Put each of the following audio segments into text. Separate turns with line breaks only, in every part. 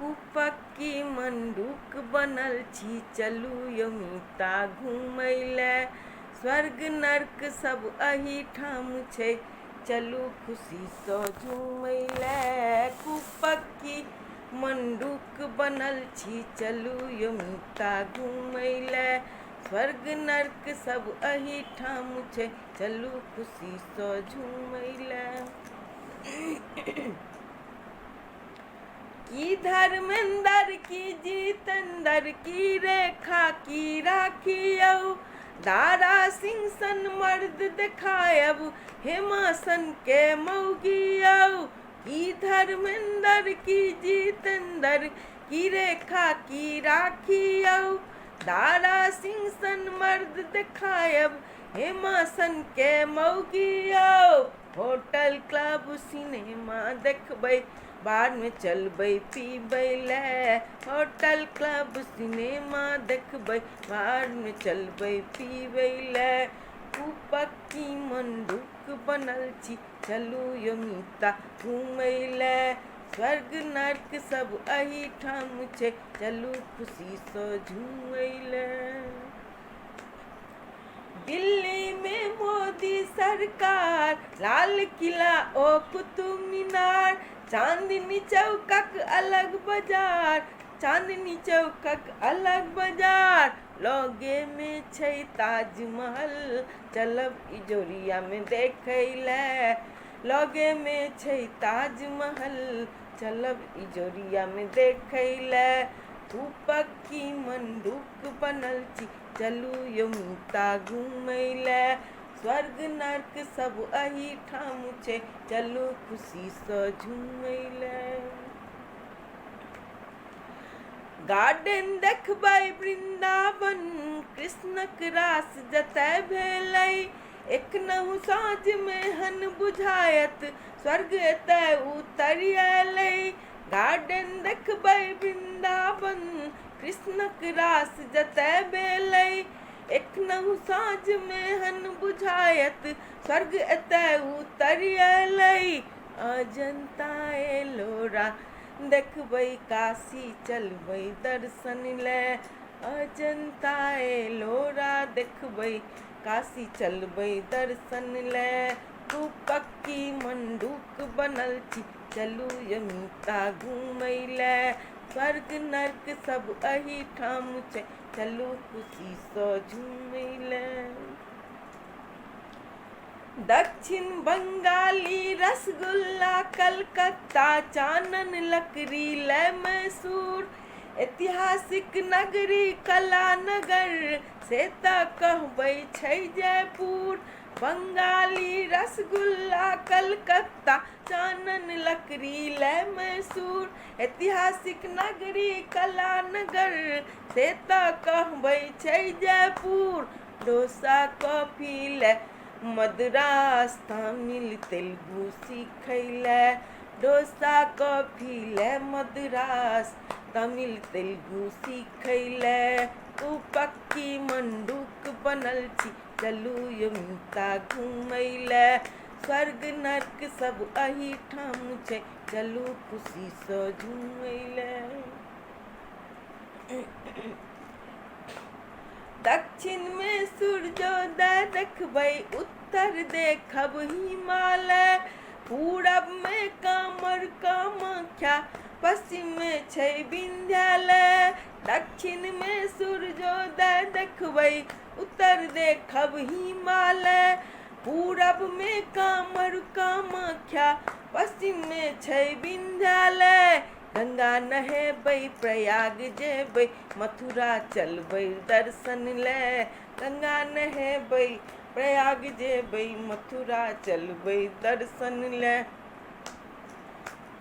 कुपक्की मंडूक बनल छी, चलू यमिता घूमैले। स्वर्ग नर्क सब अही ठाम छै, चलू खुशी सँ झूमैले। कुपक्की मंडूक बनल छी, चलू यमिता घूमैले। स्वर्ग नर्क सब अही ठाम छै, चलू खुशी सँ झूमैले। की धर्मेंद्र की जितेंद्र की रेखा की राखियौ, दारा सिंह सन मर्द देखायब हेमा सन के मौगियौ। की धर्मेंद्र की जितेंद्र की रेखा की राखियौ, दारा सिंह सन मर्द देखायब हेमा सन के मौगियौ। होटल क्लब सिनेमा देखबै, बार में चलबै पीबै ले। होटल क्लब सिनेमा देखबै, बार में चलबै पीबै ले। कुपक्की मंडूक बनल छी, चलू यमिता घूमैले। स्वर्ग नर्क सब अही ठाम छै, चलू खुशी सँ झूमैले। दिल्ली में मोदी सरकार, लाल किला ओ कुतुब मीनार। चांदनी चौकक अलग बाजार, चांदनी चौकक अलग बाजार। लगे में छै ताजमहल, चलब इजोरिया में देखैले। लगे में छै ताजमहल, चलब इजोरिया में देखैले। कुपक्की मंडूक बनल छी, चलू यमिता घूमैले। स्वर्ग नर्क सब अही ठाम छै, चलू खुशी सँ झूमैले। गार्डन देखबै वृंदावन, कृष्णक रास जतय भेलै। एखनहु साँझ में हन बुझायत, स्वर्ग एतय उतरि अयलै। गार्डन देखबै वृंदावन, कृष्णक रास जतय भेलै। एखनहु साँझ में हन बुझायत, स्वर्ग एतय उतरि अयलै। अजंता एलोरा देखबै, काशी चलबै दर्शन ले। अजंता एलोरा देखबै, काशी चलबै दर्शन ले। कुपक्की मंडूक बनल छी, चलू यमिता घूमैले। स्वर्ग नर्क सब अही ठाम छै, चलू खुशी सँ झूमैले। दक्षिण बंगाली रसगुल्ला कलकत्ता, चानन लकड़ी ले मैसूर। ऐतिहासिक नगरी कला नगर, से तऽ कहबै छै जयपुर। बंगाली रसगुल्ला कलकत्ता, चानन लकड़ी ले मैसूर। ऐतिहासिक नगरी कला नगर, से तऽ कहबै छै जयपुर। डोसा कॉफी ले मद्रास, तमिल तेलुगु सीखैले। डोसा कॉफी ले मद्रास, तमिल तेलुगु सीखैले। कुपक्की मंडूक बनल छी, चलू यमिता घूमैले। स्वर्ग नर्क सब अही ठाम छै, चलू खुशी सँ झूमैले। दक्षिण में सूर्योदय देखबै, उत्तर देखब हिमालय। पूरब में कामर कामाख्या, पश्चिम में छै विंध्यालय। दक्षिण में सूर्योदय देखबै, उत्तर देखब हिमालय। पूरब में कामर कामाख्या, पश्चिम में छै विंध्यालय। गंगा नहेबै प्रयाग जेबै, मथुरा चलबै दर्शन ले। गंगा नहेबै प्रयाग जेबै, मथुरा चलबै दर्शन ले।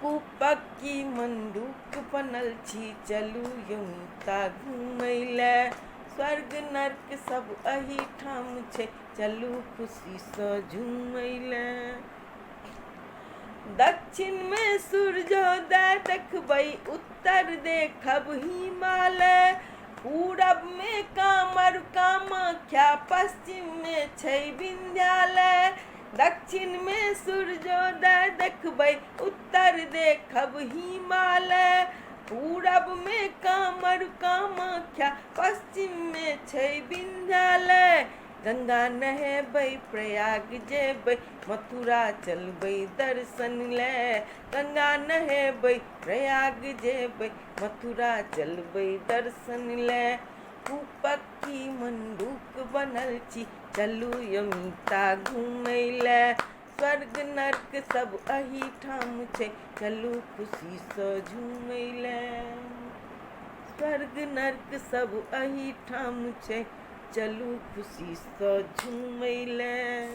कुपक्की मंडूक बनल छी, चलू यमिता घूमैले। स्वर्ग नर्क सब अही ठाम छै, चलू खुशी सँ झूमैले। दक्षिण में सूर्योदय देखबै, उत्तर देखब हिमालय। पूरब में कामर कामाख्या, पश्चिम में छै विंध्यालय। दक्षिण में सूर्योदय देखबै, उत्तर देखब हिमालय। पूरब में कामरू कामाख्या, पश्चिम में छै विंध्यालय। गंगा नहेबै प्रयाग जेबै, मथुरा चलबै दर्शन ले। गंगा नहेबै प्रयाग जेबै, मथुरा चलबै दर्शन ले। रूपक की मंडूक बनल छी, चलू यमिता घूमै ले। स्वर्ग नर्क सब अही ठाम छै, चलू खुशी सँ झूमै ले। स्वर्ग नर्क सब अही ठाम छै, चलू खुशी सँ झूमै ले।